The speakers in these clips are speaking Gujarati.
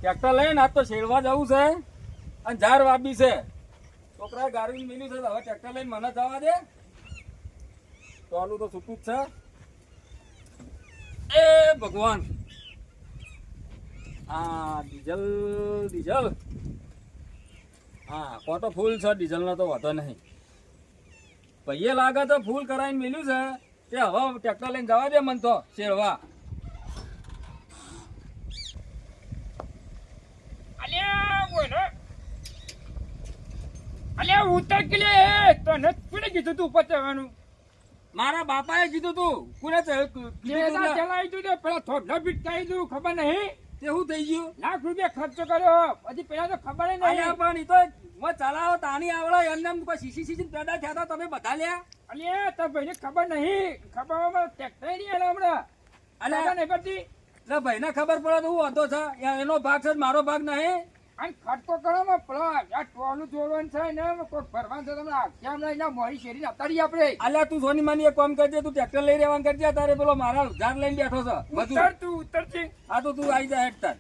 ટ્રેક્ટર લઈને આજ તો શેરવા જવું છે અને ઝાર વાબી છે. છોકરાએ ગાડી મિલ્યું છે, હવે ટ્રેક્ટર લઈને મને જવા દે. ટોલું તો છૂટું જ છે. એ ભગવાન, હા ડીઝલ હા કોટો ફૂલ છે. ડીઝલ નો તો વધો નહીં. ભાઈએ લાગે તો ફૂલ કરાવીને મિલ્યું છે તે હવે ટ્રેક્ટર લઈને જવા દે મને તો શેરવા. અલ્યા ઉતર કે લે તને કોને કીધું તું ઉપર ચડવાનું? મારા બાપાએ કીધું તું. કોને ચલાવી તું ને પેલા થોડો ભીટકાઈ દઉં ખબર નહીં તે શું થઈ ગયું? લાખ રૂપિયા ખર્ચો કર્યો હજી પેલા તો ખબર નહીં. અલ્યા પણ ઈ તો હું ચલાવો તાણી આવડે એમને એમ કોઈ શીશી પેદા થયા હતા તમે બધા લ્યા. અલ્યા તાર ભાઈને ખબર નહીં. ખબર ટ્રેક્ટર નહીં આલે હમણાં. અલ્યા નહીં પડતી. એટલે ભાઈને ખબર પડે તો હું હતો છે એનો ભાગ છે મારો ભાગ નહીં. અને ખર્ચો કરો પેલો આ ટોલું જોડવાનું છે ને કોઈ ભરવાનું છે તમને કેમ નહીં ના મોરી શેરી અતાડી આપણે. અલ્યા તું સોની માની એક કામ કરજે, તું ટ્રેક્ટર લઈ રહેવાનું કરજે. તારે પેલો મારા ઝાડ લઈને બેઠો છે બધું. ઉતર તું ઉતર છે. હા તો તું આવી જા હેડ તાર.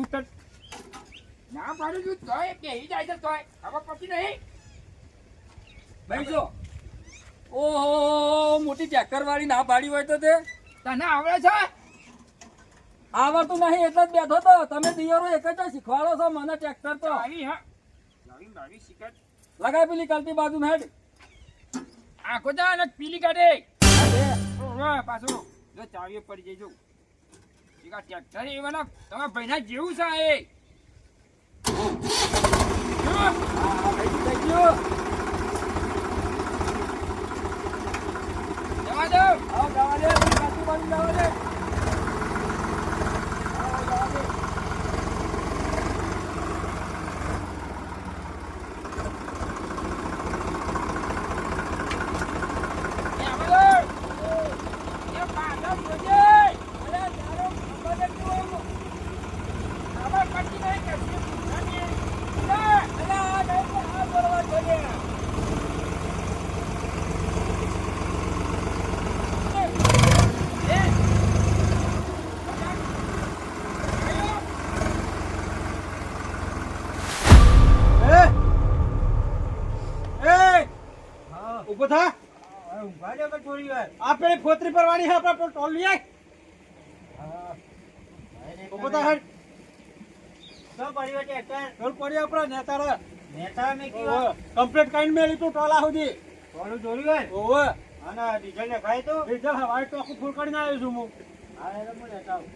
ઉતર ના પાડું છું તોય બેહી જાય છે તોય ખબર પડતી નહીં. ભાઈ જો ઓહો મોટી ટ્રેક્ટર વાળી ના પાડી હોય તો તે તને આવડે છે? આવડતું નહીં એટલે જ બેઠો તો. તમે દિયરો એક જ શીખવાડો છો મને ટ્રેક્ટર તો. આવી હા લાવી શિકત લગાય પેલી કલતી બાજુ હેડ. આખો જા અને પીલી કાઢે. ઓહો પાછું જો ચાવીઓ પડી જાય જો એકા ટ્રેક્ટર એવાના તમારા ભાઈના જેવું છે એ. જવા દો. જવા દે બાજુ બાજુ જવા દે. ઉભો થા. આપણે ફોતરી પરવાની હે આપણે ટોલ લઈ આય. ઉભો થા હેડ. તો પરિવાર ટ્રેક્ટર ટોલ પડી આપણા નેતારા મે કીવા કમ્પ્લીટ કાઈન મેલી તું ટોલા સુધી ટોલું જોરી હોય. ઓવે અને ડીઝલ ને ખાય તો ડીઝલ હવાય તો આખું ફૂલ કરીને આવ્યો છું હું. હા એટલે હું લેતા આવું.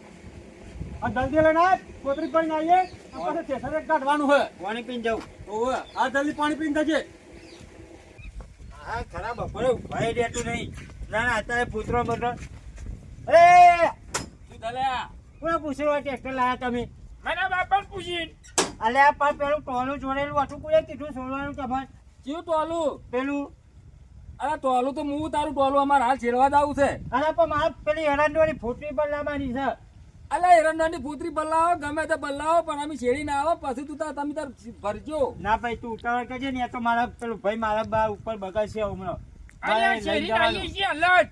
આ જલ્દી લઈને આય ફોતરી પર આવીએ. આપણે સ્ટેશન એક કાઢવાનું છે. પાણી પીને જાઉં. ઓવે આ જલ્દી પાણી પીને જજે. હા ખરાબ બપોરે ભાઈ દેતું નહીં. ના ના અત્યારે પુત્રો બતો એ શું ચાલ્યા? કોઈ પૂછ્યું ટ્રેક્ટર લાયા તમે? મારા બાપા પૂછી અલ્યા પણ પેલું ટોલું જોડેલું હતું કોઈ કીધું છોડવાનું તમારે કયું ટોલું? પેલું અરે ટોલું તો હું તારું ટોલું અમારે હાલ શેરવા જ આવું છે. અરે પણ મારે પેલી હેરાનવાળી ફૂટરી પર લાવવાની છે. અલ્યા એરંડાની પુત્રી બદલાવો ગમે તે બદલાવો પણ અમે શેરી ના આવો પછી તું તમે તાર ભરજો. ના ભાઈ તું ઉતાવળ કરજે ને તો મારા પેલું ભાઈ મારા બા ઉપર બગાડશે હમણાં. અલ્યા શેરી આઈ છે અલગ.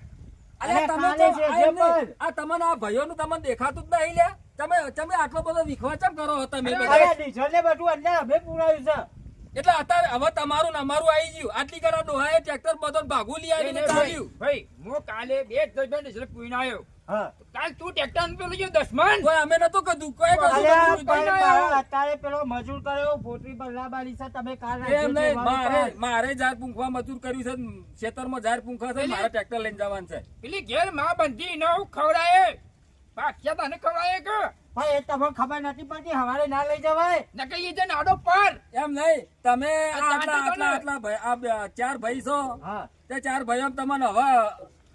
અલ્યા તમે કાલે તો છે, આ જે એમ નહીં. પણ. આ તમને આ ભાઈઓનું તમને દેખાતું જ નહીં લ્યા. તમે આટલો બધો વિખવા ચમ કરો તમે અરે બધા? ડીઝલ ને બધું અંદર અમે પૂરાયું છે. એટલે અત્યારે હવે તમારું ને અમારું આવી ગયું. આટલી કરા ડોહાએ ટ્રેક્ટર બધો ભાગું લઈ આવીને ચાલ્યું. ભાઈ હું કાલે 2 ડઝન ડીઝલ પૂરીને આવ્યો. હા કાલ તું ટ્રેક્ટર નું પેલું જે 10 મણ કોઈ અમે નતું કીધું કોઈ કશું અલ્યા કીધું પણ નહીં. મારા અત્યારે પેલો મજૂર કર્યો ફૂટરી પર લાવવાની છે તમે કાલ એમ નહીં મારે ઝાડ પૂંખવા મજૂર કર્યું છે. ખેતરમાં ઝાડ પૂંખવા છે મારે ટ્રેક્ટર લઈને જવાનું છે. પેલી ઘેર માં બંધી ન ખવડાય પાક્યા તને ખવડાય કે ભાઈ એ તમને ખબર નથી પડતી હવારે ના લઈ જવાય. નકે એ જે નાડો પર એમ નહીં તમે ચાંદો આટલા તો ને. આટલા ભાઈ આ 4 ભાઈ છો. હા તે 4 ભાઈઓ તમને હવે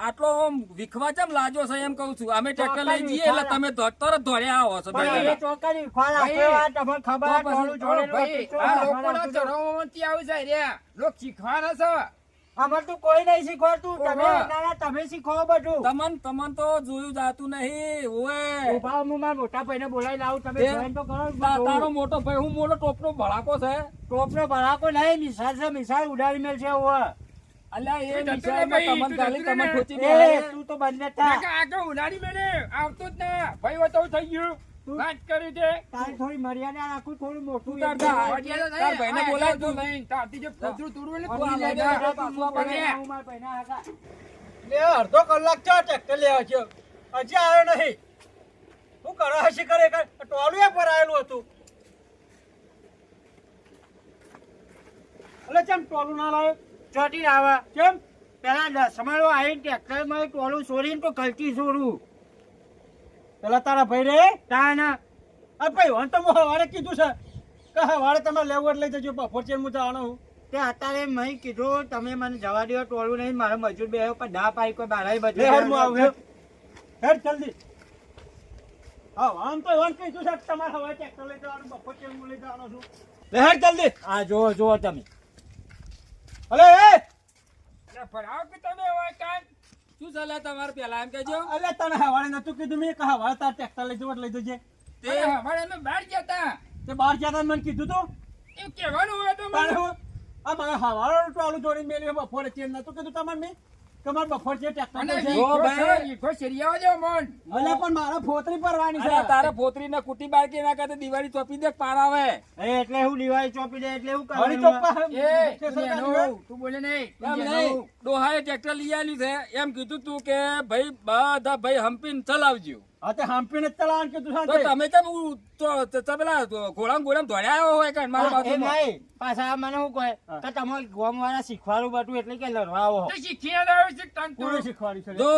આટલો આમ વિખવા ચમ લાજો છે એમ કહું છું. અમે ટ્રેક્ટર લઈ જઈએ એટલે તમે તરત દોડ્યા આવો છો. પણ એ ચોકાની ખોળ આપે આ તમને ખબર આ ટોળું જોડેલું ભાઈ હતું. આ લોકોના ચરણોમાંથી આવી જાય રે લોક શીખવાના છે. અમાર તો કોઈ નહીં શીખવાડતું તમે ઓહો. ના તમે શીખવો બધું. તમન તો જોયું જાતું નહીં. ઓએ ઉભા હું મારા મોટા ભાઈને બોલાવી લાવું તમે તે જોઈન તો કરો. તારો મોટો ભાઈ હું મોટો ટોપનો ભડાકો છે. ટોપનો ભરાકો નહીં મિસાલ છે મિસાલ ઉડાડી મેલ છે ઓવે. અલ્યા એ તું વિષયમાં જતું તમને રે ખાલી ભાઈ, તમને તું ઠોચી એ દે. તું તો બંને થા. નકે આગળ ઉડાડી મેલે આવતો જ ના ભાઈ તો થઈ ગયું વાત કરી દે તારી થોડી મર્યાદા રાખું, થોડું મોટું તાર એટલે. તાર મર્યાદા નહીં, તાર ભાઈને આ બોલાય હેઠળ તું. લઈને તારથી જે ફોતરું તોડવું ને તું ફોડી આ લેજે. લઈને આ પાછું પાછું પડે, પડે. હું મારા ભાઈના હાકા. લે, અડધો કલાક થયો ટ્રેક્ટર લેવા છે, હજી આવ્યો નહીં. શું કરે હશે કરે ટોલું પર આવેલું હતું. એટલે ચમ ટોલું ના લાવ્યો? ચોટી આવે કેમ? પેલા સમાડો આવીને ટ્રેક્ટરમાં ટોલું છોડીને તો કલટી છોડું. પેલા તારા ભાઈ રે તાના આ ભાઈ વન તો હવારે કીધું છે કે હવારે તમારે લેવું એટલે લઈ જજો, બપોર છે હું જવાનો હું. તે અત્યારે મેં કીધું તમે મને જવા દો, ટોળું નહીં, મારો મજૂર બે પણ ના પાડી કોઈ બારાય બચે. હેડ જલ્દી. હા આમ તો વન કીધું છે તમારે હવે ટ્રેક્ટર લઈ જવાનું, બપોર છે હું લઈ જવાનો છું. હેડ જલ્દી. હા જુઓ તમે. અલે એ એટલે ભરાવો કે તમે હવે કાંઈ? શું ચાલે તમારે પેલા એમ કહેજો અલે તને હવારે નતું કીધું મેં કે હવારે તાર ટ્રેક્ટર લઈ જવું એટલે લઈ જજે. અરે અમારે અમે બહાર ગયા તા. તે બહાર જતા મને કીધું તું એવું કહેવાનું હોય તો તારે મને. હું આ મારા હવારે ટોલું જોડીને મેલ્યું, બપોરે ચેન નતું કીધું તમારે મેં કે મારે બપોર છે ટ્રેક્ટર અને છે. જો ભાઈ. ઈખો શેરીયાવા દો મન. અલે પણ મારા ફોતરી પરવાની છે. અરે તારે પોતરીને કુટી બાળકી ના કરતા દિવાળી ચોપી દે પાર આવે એટલે હું દિવાળી ચોપી દે એટલે હું કરવાનું? એ તું નેનો, તું બોલે નહીં. તું એમ નેનો. નહીં ડોહાએ ટ્રેક્ટર લઈ આવ્યું છે એમ કીધું તું કે ભાઈ બધા ભાઈ હંપીને ચલાવજો હા તે હાંપીને જ ચલાવવાનું કીધું તો સાંજે. તમે કેમ પેલા ઘોડામ દોડ્યા આવ્યો હોય કે મારા એ બાજુમાં નહીં. પાછા મને શું કહે કે તમારે ગામ વાળા શીખવાડું બધું એટલે કે લડવા આવો. તો શીખીને લાવ્યો છે તને તો. કોણે શીખવાડ્યું છે? જો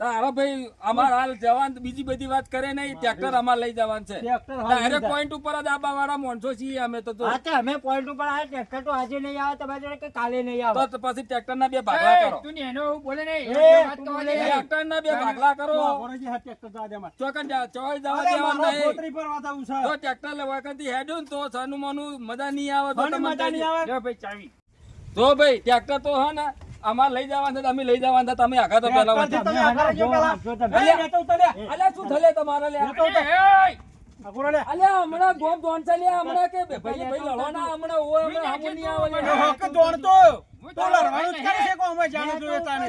તારા ભાઈ અમાર હાલ જવાન બીજી બધી વાત કરે નહીં ટ્રેક્ટર અમાર લઈ જવાનું છે ટ્રેક્ટર હાલ ડાયરેક્ટ લઈ જાય. પોઈન્ટ ઉપર જ આબા વાળા માણસો છીએ અમે તો હા તે અમે પોઈન્ટ ઉપર આવે ટ્રેક્ટર તો આજે નહીં આવે તમારી જોડે કે કાલે નહીં આવે. તો પછી ટ્રેક્ટર ના બે ભાગલા એ, કરો તું નેનો, બોલે નહીં. એ, વાત તું કરવા બોલે દે. નહીં. ટ્રેક્ટર ના બે ભાગલા કરો વાપરો જે હા ટ્રેક્ટર જવા દે મારે. ચોકન ચોઈ જવા અરે દેવાનું મારો નહીં ફોતરી પર વાત આવું છે. જો ટ્રેક્ટર લેવા કરતી હેડ્યું ને તો સાનું માનું મજા નહીં આવે તો મને તમને મજા નહીં આવે. લ્યો ભાઈ ચાવી. જો ભાઈ ટ્રેક્ટર તો હે ને અમાર લઈ જવાનું છે અમે લઈ જવાનું છે તમે આગળ તો પેલા ટ્રેક્ટરથી તમે આગળ જો પેલા. જો એ, લેતો ઉતર લે. અલ્યા શું થલે તમારે લે એ, એ, આગળ લે. અલ્યા હમણાં ગોમ દોન ચાલ્યા હમણાં કે ભાઈ લડવાના હમણાં ઓય હમણાં હામું નહીં આવે એ લે. હક દોડતો. હું તો લડવાનું જ કરે છે કે અમે જાણું જોઈએ તાને.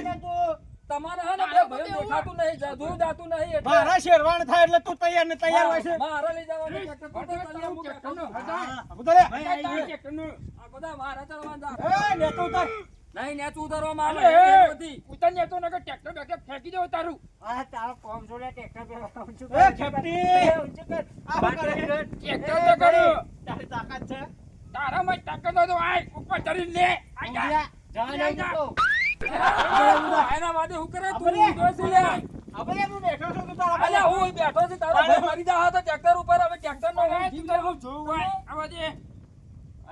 તમારે હે ને બે ભાઈઓ દેખાતું નહીં જાતું જાતું નહીં એટલે મારા શેરવાણ થાય એટલે તું તૈયાર ને તૈયાર હોય છે. મારે લઈ જવાનું ટ્રેક્ટર તો ચાલ્યા હું ટ્રેક્ટરનો ટ્રેક્ટર. હજાર. ઉતર લે. ભાઈ, આ ટ્રેક્ટરનો. આ બધા મારે ચડવાના છે. એ, લેતો ઉતર. નહીં ને તું ઉતરવા મારે અરે, બધી ઉતર ને તો નકર ટ્રેક્ટર બેક્ટર ફેંકી દઉં તારું. આ તારો કોમ જોડે ટ્રેક્ટર પર ઊંચું એ, કર. ખેપટી. ઊંચું કર. આ શું કરે છે? ટ્રેક્ટર તો કરું. તારી તાકાત છે. તારામાં તાકાત હોય તો આય, ઉપર ચડીને લે. આય જા. જવા દે જા. તો. એના માટે હું કરે તું આપણે- ઊંધો છે લે. આપણે હું બેઠો છું તું તારા અલ્યા હું અહીં બેઠો છું તારો ભાઈ મરી જા તો ટ્રેક્ટર ઉપર હવે ટ્રેક્ટર નો હવે તું તારું જોવું હોય. આવા દે.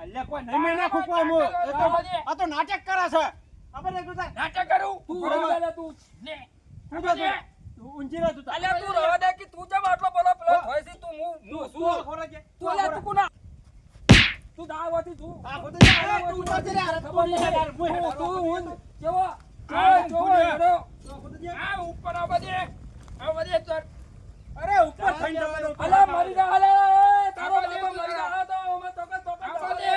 અલ્યા કોઈ નહીં મેં નાખું કોઈ હું. એ તો- આ તો નાટક કરે છે. આપણે તું તાર- નાટક કરું. તું ઉપર ઊંધો આવા. લે તું લે. તું આવા દે. તું ઊંચી રહે તું તાર. અલ્યા તું રવા દે કે તું જેમ આટલો પેલો પેલો હોય છે તું હું તું શું ખોરા કે? તું અલ્યા તું કોના તું દાવતી તું આ બધું જા, તું ઉતરજે રે. ખબર નહીં યાર હું હેડો. તું હું કેવો આ કેવો ઊંધો. હેડો. તું બધું જા. આ ઉપર આવા દે. આવા દે તો. અરે ઉપર થઈને જવાનું. અલ્યા મરી જા અલ્યા તારો આવા દે બાપો તું મરી તારા. જા તો અમે તો કે તો આવા દે.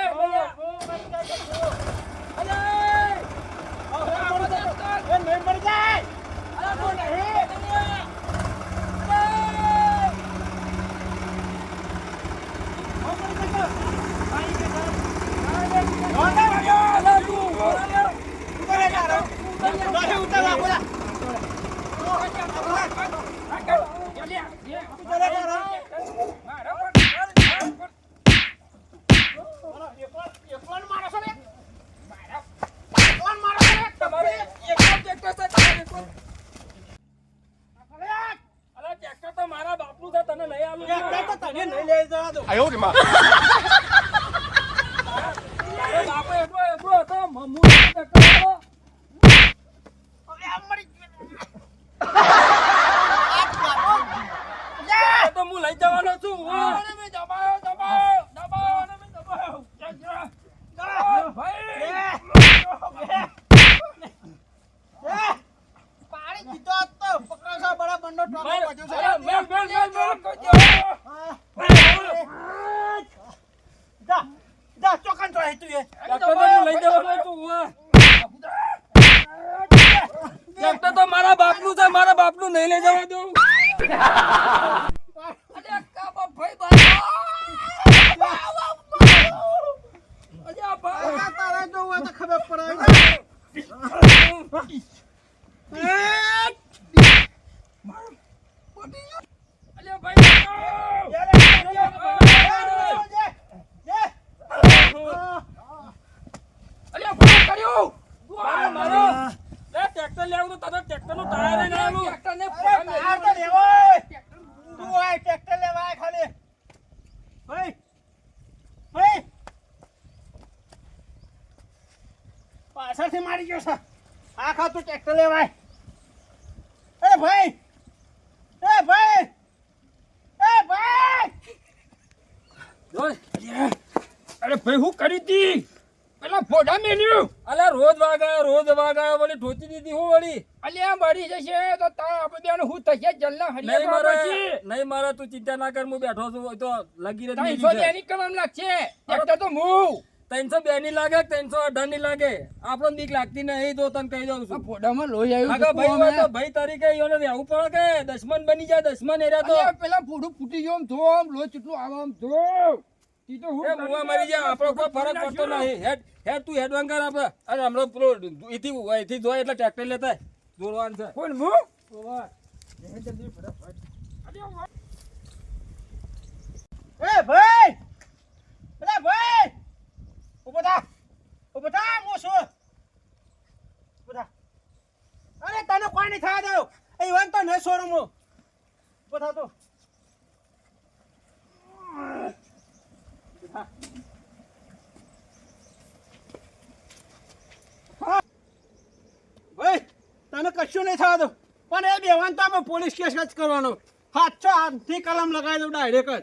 અલ્યા આવા દે તો. એ નહીં મરી જાય. અલ્યા તું નહીં અલ્યા તું ઉતર રે યાર. નહીં ઉતર લા બોલા. ઉતર રે યાર. એકલો મારો છો ને? એકલો મારો છો ને? તમારે એકલો ટ્રેક્ટર છે તમારે એકલો. અરે, અલ્યા ટ્રેક્ટર તો મારા બાપનું છે તને લઈ આલું છું. ટ્રેક્ટર તો તને નહીં લઈ જવા દો. અરે બાપો એટલો એટલો હતો મમ્મુ ટ્રેક્ટર હતો. અરે આમ મરી એ તો હું લઈ જવાનો છું હા. દબાયો, દબાયો, દબાયો, અને મેં દબાયો. જા, જા. ગયો. ભાઈ. પાણી પીતો હોત તો પકડો છો બડા બંડો ટોકો મેલ, વધ્યો છે. અરે મેલ, મેલ, મેલ, મેલ. જા જા ચોકન તો હે તું એ. ટ્રેક્ટર તો હું લઈ જવાનો છું હા. ટ્રેક્ટર તો મારા બાપનું છે મારા બાપનું નહીં લઈ જવા દઉં. અલ્યા, કાબો હોય તો ખબર પડે અલ્યા ભાઈ અલ્યા ભાઈ કર્યું મારો લે ટ્રેક્ટર લેવું તો તને ટ્રેક્ટર નું ટાયર લઈને આવું ટ્રેક્ટરને આ તો લેવાય તું આ ટ્રેક્ટર લેવાય ખાલી ભાઈ ભાઈ પાછળથી મારી ગયો છે આ ખાતું ટ્રેક્ટર લેવાય એ ભાઈ એ ભાઈ એ ભાઈ જોઈ અરે ભાઈ હું કરી તી પેલા ફોડા મેલ્યું અલ્યા રોજ વાગાયો વળી ઠોચી દીધી હું વળી અલ્યા મરી જશે તો તાર આપણે બેન હું થશે જલ્લા નહીં હરિયા મારે પછી નહીં મારે તું ચિંતા ના કર હું બેઠો છું હોય તો લગી રહી 300 ની કલમ લાગશે ટ્રેક્ટર તો હું 302 ની લાગે 318 ની લાગે આપણો બીક લાગતી નહીં તો તને કહી દઉં આ છું ફોડામાં લોહી આવ્યું આગળ ભાઈ હોય તો હતું ભાઈ તરીકે ઈયોને રહેવું પડે કે દશમન બની જાય દશમન એરા તો અલ્યા પેલા ફોડું ફૂટી ગયો આમ જો આમ લોહી કેટલું આવે આમ જો ઈ તો હું એ મુવા મરી જાય આપણો કોઈ ફરક પડતો નહીં હેડ તું હેડવાન કર આપણે અને હમણાં પેલો અહીંથી જોય એટલે ટ્રેક્ટર લેતા દોડવાનું છે કોણ હું એ ભાઈ અરે ભાઈ ઉભો થા હું છું ઉભો થા અરે તને કોઈ નહીં થવા દઉં એ વાન તો નહીં છોડું હું ઉભો થા તું ભાઈ તને કશું નહીં થવા દઉં પણ એ બેવાન તો અમે પોલીસ કેસ જ કરવાનો હાથો હાથથી કલમ લગાવી દઉં ડાયરેક્ટ જ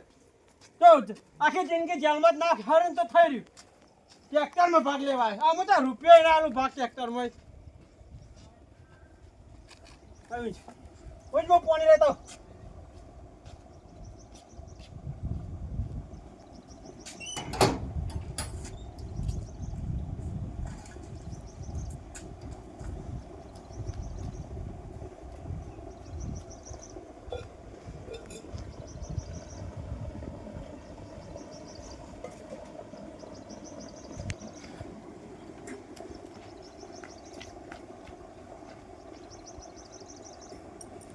તો આખી જિંદગી જેલમાં જ ના હરણ તો થઈ રહ્યું ટ્રેક્ટરમાં ભાગ લેવાય આમ તો રૂપિયો ના આલું ભાગ ટ્રેક્ટરમાં કયું છે કોઈ જ પાણી રહેતો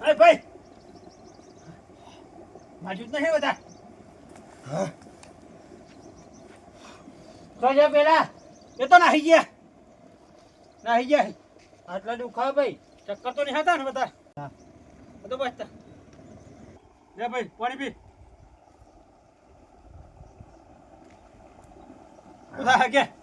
અરે ભાઈ માજૂદ નહીં બધા તો જા પેલા એ તો નાહી ગયા આટલા દુખા ભાઈ ચક્કર તો નહીં હતા ને બધા હા બધું બચતા લે ભાઈ પાણી પી ઉધા કે